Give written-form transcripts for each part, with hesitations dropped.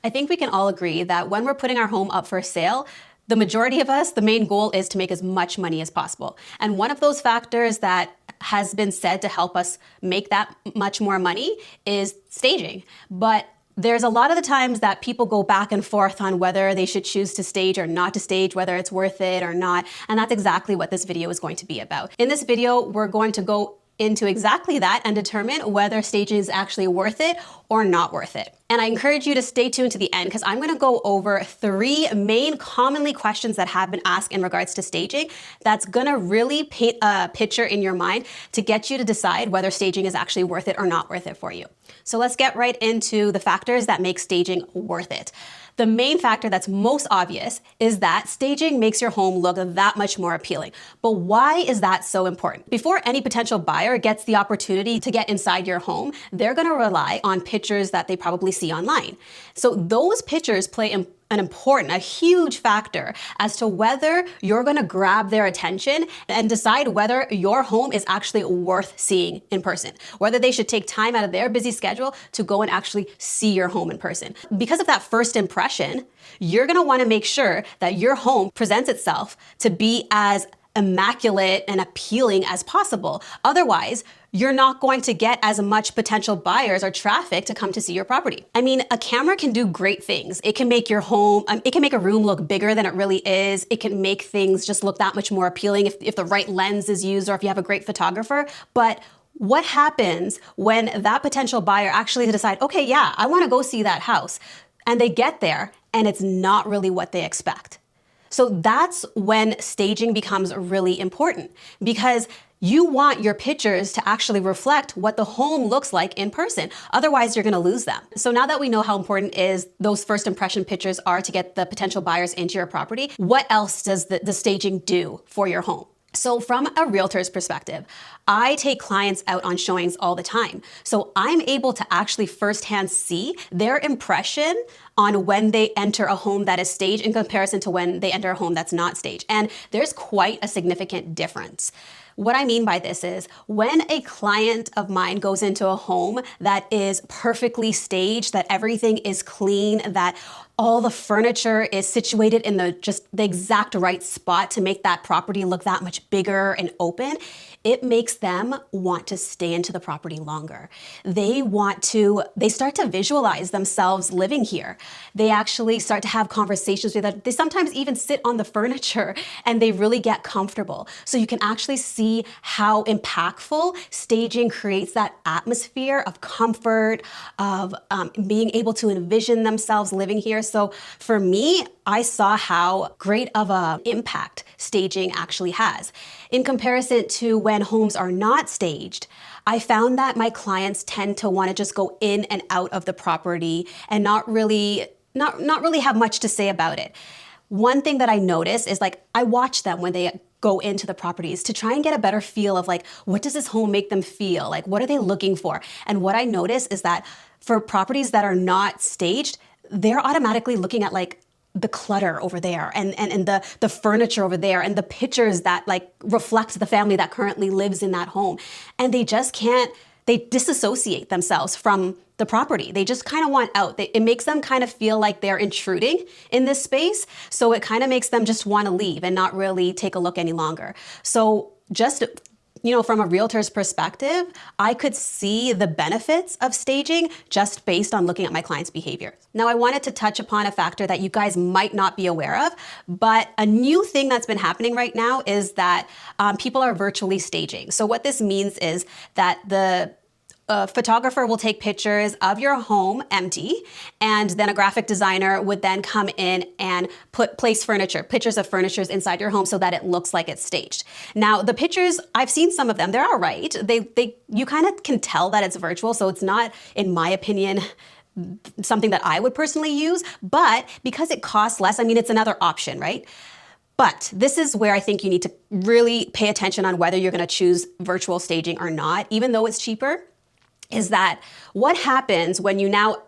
I think we can all agree that when we're putting our home up for sale, the majority of us, the main goal is to make as much money as possible. And one of those factors that has been said to help us make that much more money is staging. But there's a lot of the times that people go back and forth on whether they should choose to stage or not to stage, whether it's worth it or not. And that's exactly what this video is going to be about. In this video, we're going to go into exactly that and determine whether staging is actually worth it or not worth it. And I encourage you to stay tuned to the end because I'm going to go over 3 main commonly questions that have been asked in regards to staging that's going to really paint a picture in your mind to get you to decide whether staging is actually worth it or not worth it for you. So let's get right into the factors that make staging worth it. The main factor that's most obvious is that staging makes your home look that much more appealing. But why is that so important? Before any potential buyer gets the opportunity to get inside your home, they're going to rely on pictures that they probably see online. So those pictures play a huge factor as to whether you're going to grab their attention and decide whether your home is actually worth seeing in person, whether they should take time out of their busy schedule to go and actually see your home in person. Because of that first impression, you're going to want to make sure that your home presents itself to be as immaculate and appealing as possible. Otherwise, you're not going to get as much potential buyers or traffic to come to see your property. I mean, a camera can do great things. It can make your home, it can make a room look bigger than it really is. It can make things just look that much more appealing if the right lens is used or if you have a great photographer. But what happens when that potential buyer actually decide, okay, yeah, I want to go see that house, and they get there and it's not really what they expect? So that's when staging becomes really important, because you want your pictures to actually reflect what the home looks like in person. Otherwise, you're going to lose them. So now that we know how important is those first impression pictures are to get the potential buyers into your property, what else does the staging do for your home? So from a realtor's perspective, I take clients out on showings all the time. So I'm able to actually firsthand see their impression on when they enter a home that is staged in comparison to when they enter a home that's not staged. And there's quite a significant difference. What I mean by this is when a client of mine goes into a home that is perfectly staged, that everything is clean, that all the furniture is situated in the exact right spot to make that property look that much bigger and open, it makes them want to stay into the property longer. They start to visualize themselves living here. They actually start to have conversations with it. They sometimes even sit on the furniture and they really get comfortable. So you can actually see how impactful staging creates that atmosphere of comfort, of being able to envision themselves living here. So for me, I saw how great of an impact staging actually has. In comparison to when homes are not staged, I found that my clients tend to want to just go in and out of the property and not really have much to say about it. One thing that I notice is I watch them when they go into the properties to try and get a better feel of what does this home make them feel? What are they looking for? And what I notice is that for properties that are not staged, they're automatically looking at the clutter over there and the furniture over there and the pictures that reflect the family that currently lives in that home. And they disassociate themselves from the property. They just kind of want out. It makes them kind of feel like they're intruding in this space. So it kind of makes them just want to leave and not really take a look any longer. So just from a realtor's perspective, I could see the benefits of staging just based on looking at my clients' behavior. Now, I wanted to touch upon a factor that you guys might not be aware of, but a new thing that's been happening right now is that people are virtually staging. So what this means is that the photographer will take pictures of your home empty, and then a graphic designer would then come in and place pictures of furnitures inside your home so that it looks like it's staged. Now, the pictures, I've seen some of them, they're all right. You kind of can tell that it's virtual, so it's not, in my opinion, something that I would personally use, but because it costs less, it's another option, right? But this is where I think you need to really pay attention on whether you're going to choose virtual staging or not, even though it's cheaper. Is that what happens when you now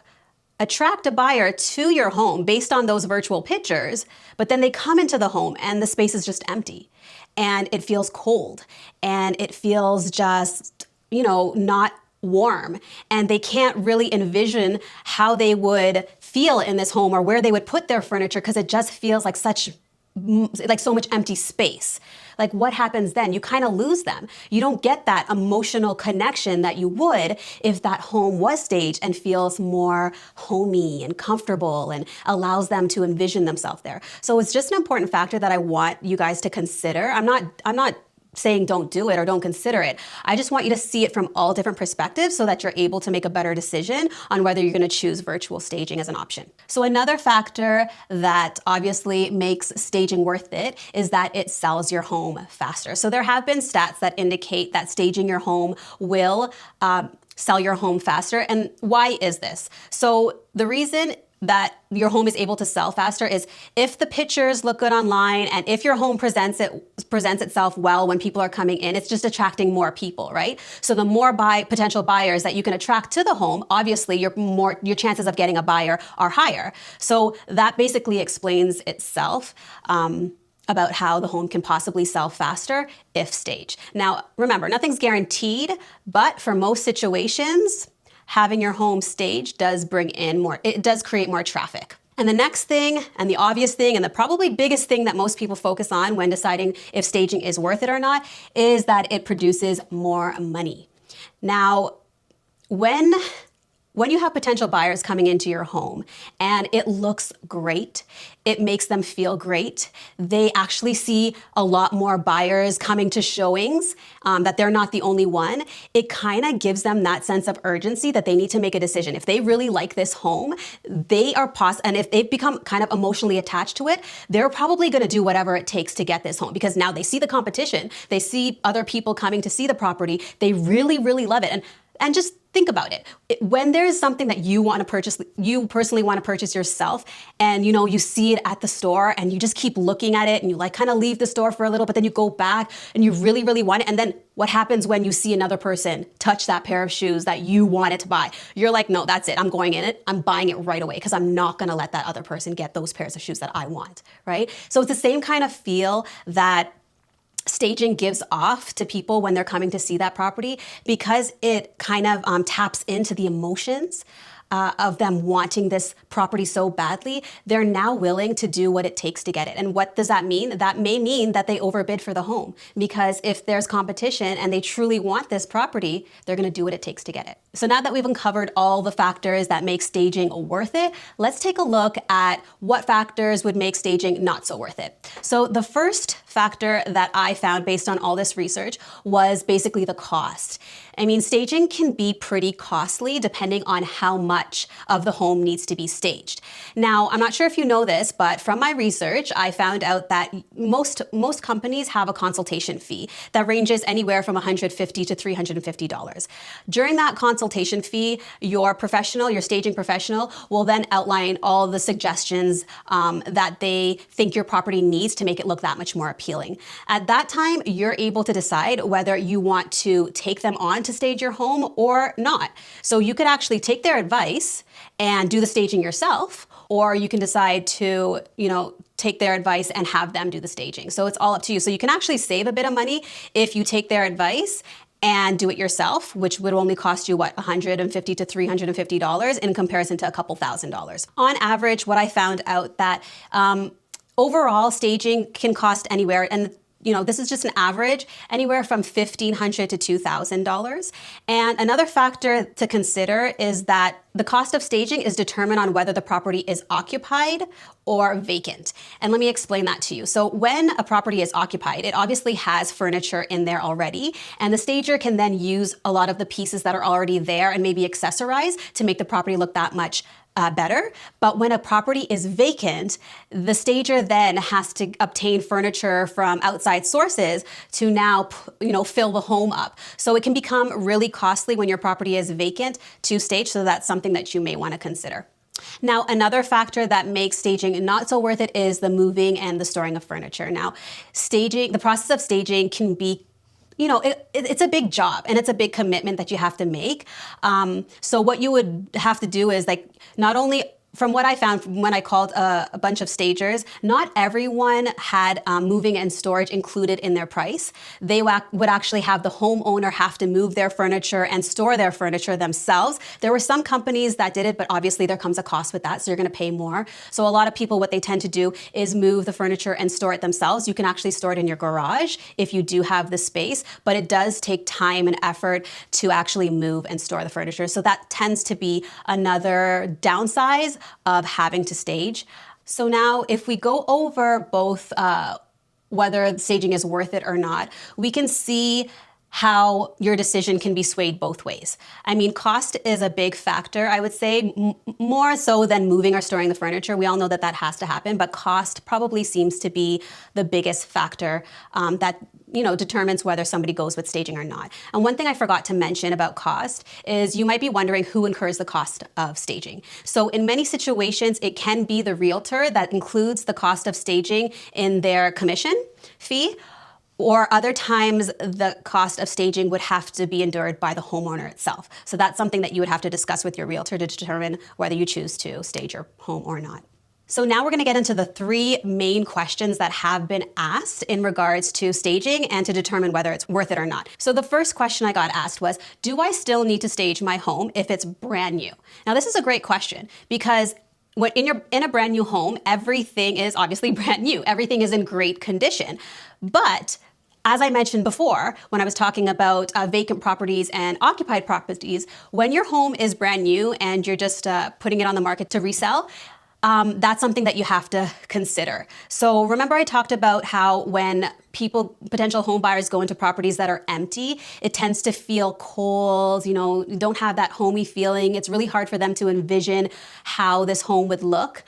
attract a buyer to your home based on those virtual pictures, but then they come into the home and the space is just empty and it feels cold and it feels just, not warm, and they can't really envision how they would feel in this home or where they would put their furniture because it just feels like so much empty space. Like, what happens then? You kind of lose them. You don't get that emotional connection that you would if that home was staged and feels more homey and comfortable and allows them to envision themselves there. So it's just an important factor that I want you guys to consider. I'm not saying don't do it or don't consider it. I just want you to see it from all different perspectives so that you're able to make a better decision on whether you're going to choose virtual staging as an option. So another factor that obviously makes staging worth it is that it sells your home faster. So there have been stats that indicate that staging your home will sell your home faster. And why is this? So the reason that your home is able to sell faster is if the pictures look good online and if your home presents itself well when people are coming in, it's just attracting more people, right? So the more potential buyers that you can attract to the home, obviously your chances of getting a buyer are higher. So that basically explains itself about how the home can possibly sell faster if staged. Now, remember, nothing's guaranteed, but for most situations, having your home staged does create more traffic. And the next thing, and the obvious thing, and the probably biggest thing that most people focus on when deciding if staging is worth it or not, is that it produces more money. Now, when you have potential buyers coming into your home and it looks great, it makes them feel great, they actually see a lot more buyers coming to showings, that they're not the only one, it kind of gives them that sense of urgency that they need to make a decision. If they really like this home, and if they've become kind of emotionally attached to it, they're probably going to do whatever it takes to get this home because now they see the competition, they see other people coming to see the property, they really, really love it. And just think about it. When there's something that you want to purchase, you personally want to purchase yourself, and you see it at the store and you just keep looking at it and you kind of leave the store for a little, but then you go back and you really, really want it. And then what happens when you see another person touch that pair of shoes that you wanted to buy? You're like, no, that's it. I'm going in it. I'm buying it right away because I'm not going to let that other person get those pairs of shoes that I want, right? So it's the same kind of feel that staging gives off to people when they're coming to see that property because it kind of taps into the emotions of them wanting this property so badly. They're now willing to do what it takes to get it. And what does that mean? That may mean that they overbid for the home because if there's competition and they truly want this property, they're going to do what it takes to get it. So now that we've uncovered all the factors that make staging worth it, let's take a look at what factors would make staging not so worth it. So the first factor that I found based on all this research was basically the cost. I mean, staging can be pretty costly depending on how much of the home needs to be staged. Now, I'm not sure if you know this, but from my research, I found out that most companies have a consultation fee that ranges anywhere from $150 to $350. During that consultation fee, your staging professional will then outline all the suggestions that they think your property needs to make it look that much more appealing. At that time, you're able to decide whether you want to take them on to stage your home or not. So you could actually take their advice and do the staging yourself, or you can decide to, take their advice and have them do the staging. So it's all up to you. So you can actually save a bit of money if you take their advice and do it yourself, which would only cost you, $150 to $350 in comparison to a couple $1,000s. On average, what I found out that overall staging can cost anywhere, and this is just an average, anywhere from $1,500 to $2,000. And another factor to consider is that the cost of staging is determined on whether the property is occupied or vacant. And let me explain that to you. So when a property is occupied, it obviously has furniture in there already, and the stager can then use a lot of the pieces that are already there and maybe accessorize to make the property look that much better. But when a property is vacant, the stager then has to obtain furniture from outside sources to now, fill the home up. So it can become really costly when your property is vacant to stage. So that's something that you may want to consider. Now, another factor that makes staging not so worth it is the moving and the storing of furniture. Now, the process of staging can be it's a big job and it's a big commitment that you have to make. So what you would have to do is not only from what I found when I called a bunch of stagers, not everyone had moving and storage included in their price. They would actually have the homeowner have to move their furniture and store their furniture themselves. There were some companies that did it, but obviously there comes a cost with that, so you're going to pay more. So a lot of people, what they tend to do is move the furniture and store it themselves. You can actually store it in your garage if you do have the space, but it does take time and effort to actually move and store the furniture. So that tends to be another downside of having to stage. So now if we go over both whether staging is worth it or not, we can see how your decision can be swayed both ways. I mean, cost is a big factor, I would say, more so than moving or storing the furniture. We all know that that has to happen, but cost probably seems to be the biggest factor that determines whether somebody goes with staging or not. And one thing I forgot to mention about cost is you might be wondering who incurs the cost of staging. So in many situations, it can be the realtor that includes the cost of staging in their commission fee, or other times the cost of staging would have to be endured by the homeowner itself. So that's something that you would have to discuss with your realtor to determine whether you choose to stage your home or not. So now we're going to get into the three main questions that have been asked in regards to staging and to determine whether it's worth it or not. So the first question I got asked was, do I still need to stage my home if it's brand new? Now this is a great question because when in a brand new home, everything is obviously brand new. Everything is in great condition. But as I mentioned before, when I was talking about vacant properties and occupied properties, when your home is brand new and you're just putting it on the market to resell, that's something that you have to consider. So remember I talked about how when potential home buyers go into properties that are empty, it tends to feel cold, you don't have that homey feeling. It's really hard for them to envision how this home would look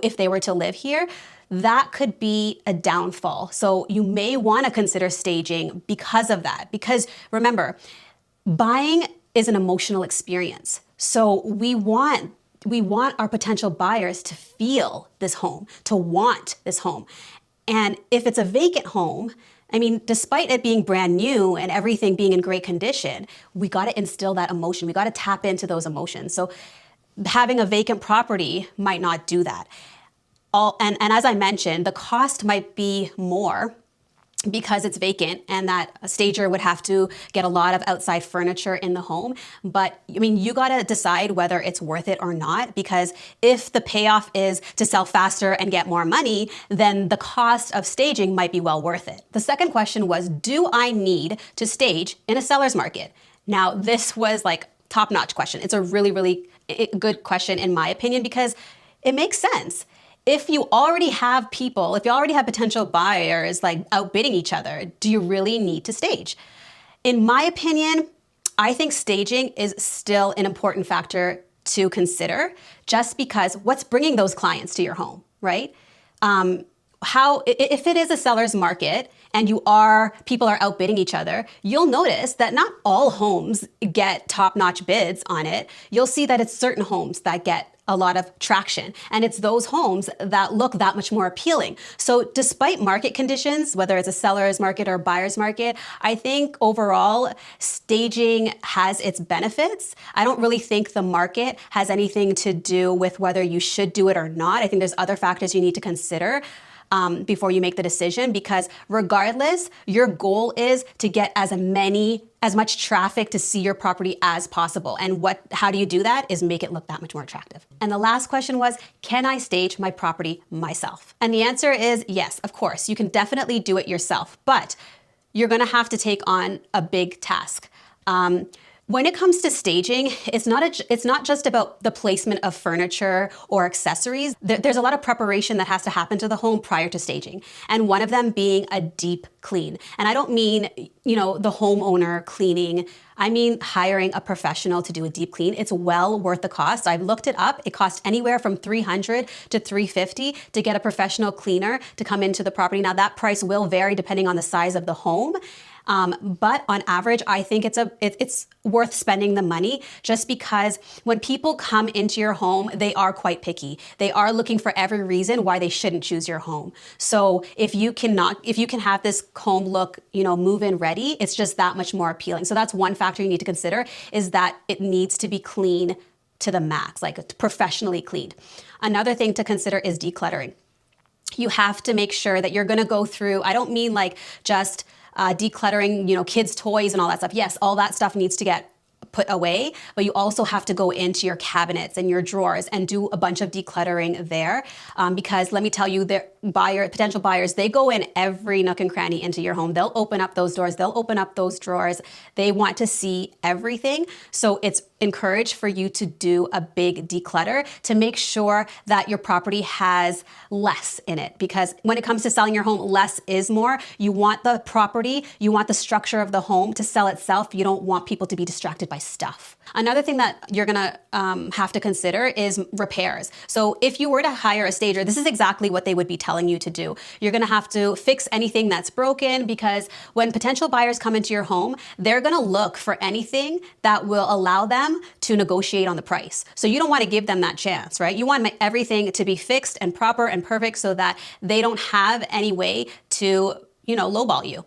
if they were to live here. That could be a downfall. So you may want to consider staging because of that. Because remember, buying is an emotional experience. So we want our potential buyers to feel this home, to want this home. And if it's a vacant home, I mean, despite it being brand new and everything being in great condition, we got to instill that emotion. We got to tap into those emotions. So having a vacant property might not do that. And as I mentioned, the cost might be more because it's vacant and that a stager would have to get a lot of outside furniture in the home. But I mean, you got to decide whether it's worth it or not, because if the payoff is to sell faster and get more money, then the cost of staging might be well worth it. The second question was, do I need to stage in a seller's market? Now, this was like top-notch question. It's a really, really good question in my opinion, because it makes sense. If you already have potential buyers like outbidding each other, do you really need to stage? In my opinion, I think staging is still an important factor to consider, just because what's bringing those clients to your home, right? If it is a seller's market and people are outbidding each other, you'll notice that not all homes get top-notch bids on it. You'll see that it's certain homes that get a lot of traction, and it's those homes that look that much more appealing. So despite market conditions, whether it's a seller's market or a buyer's market, I think overall staging has its benefits. I don't really think the market has anything to do with whether you should do it or not. I think there's other factors you need to consider before you make the decision, because regardless, your goal is to get as much traffic to see your property as possible. And how do you do that? Is make it look that much more attractive. And the last question was, can I stage my property myself? And the answer is yes, of course. You can definitely do it yourself, but you're gonna have to take on a big task. When it comes to staging, it's not just about the placement of furniture or accessories. There's a lot of preparation that has to happen to the home prior to staging, and one of them being a deep clean. And I don't mean, the homeowner cleaning. I mean hiring a professional to do a deep clean. It's well worth the cost. I've looked it up. It costs anywhere from $300 to $350 to get a professional cleaner to come into the property. Now that price will vary depending on the size of the home. But on average, I think it's worth spending the money, just because when people come into your home, they are quite picky. They are looking for every reason why they shouldn't choose your home. So if you can have this home look, move-in ready, it's just that much more appealing. So that's one factor you need to consider, is that it needs to be clean to the max, like professionally cleaned. Another thing to consider is decluttering. You have to make sure that you're going to go through, I don't mean like just decluttering, kids' toys and all that stuff. Yes, all that stuff needs to get put away, but you also have to go into your cabinets and your drawers and do a bunch of decluttering there. Because let me tell you, potential buyers, they go in every nook and cranny into your home. They'll open up those doors. They'll open up those drawers. They want to see everything. So it's encouraged for you to do a big declutter to make sure that your property has less in it. Because when it comes to selling your home, less is more. You want the property, you want the structure of the home to sell itself. You don't want people to be distracted by stuff. Another thing that you're gonna have to consider is repairs. So if you were to hire a stager, this is exactly what they would be telling you to do. You're gonna have to fix anything that's broken, because when potential buyers come into your home, they're gonna look for anything that will allow them to negotiate on the price. So you don't want to give them that chance, right? You want everything to be fixed and proper and perfect so that they don't have any way to, lowball you.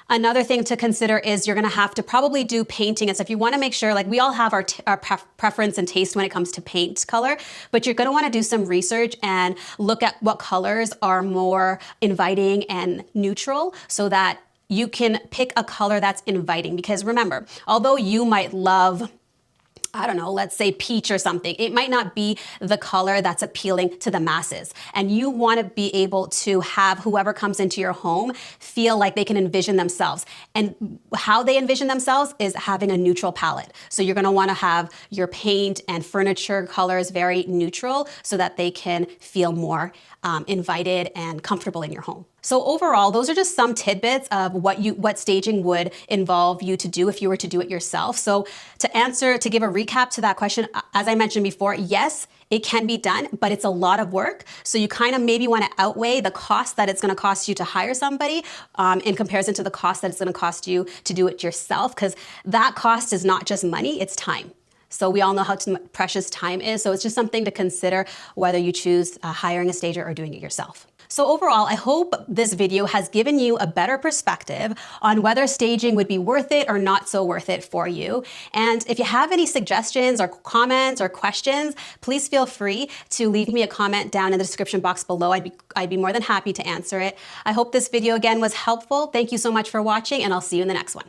Another thing to consider is you're going to have to probably do painting and stuff. You want to make sure, like, we all have our preference and taste when it comes to paint color, but you're going to want to do some research and look at what colors are more inviting and neutral so that you can pick a color that's inviting. Because remember, although you might love, I don't know, let's say peach or something, it might not be the color that's appealing to the masses. And you want to be able to have whoever comes into your home feel like they can envision themselves. And how they envision themselves is having a neutral palette. So you're going to want to have your paint and furniture colors very neutral so that they can feel more invited and comfortable in your home. So overall, those are just some tidbits of what staging would involve you to do if you were to do it yourself. So to give a recap to that question, as I mentioned before, yes, it can be done, but it's a lot of work. So you kind of maybe want to outweigh the cost that it's going to cost you to hire somebody in comparison to the cost that it's going to cost you to do it yourself, because that cost is not just money, it's time. So we all know how precious time is. So it's just something to consider whether you choose hiring a stager or doing it yourself. So overall, I hope this video has given you a better perspective on whether staging would be worth it or not so worth it for you. And if you have any suggestions or comments or questions, please feel free to leave me a comment down in the description box below. I'd be more than happy to answer it. I hope this video again was helpful. Thank you so much for watching, and I'll see you in the next one.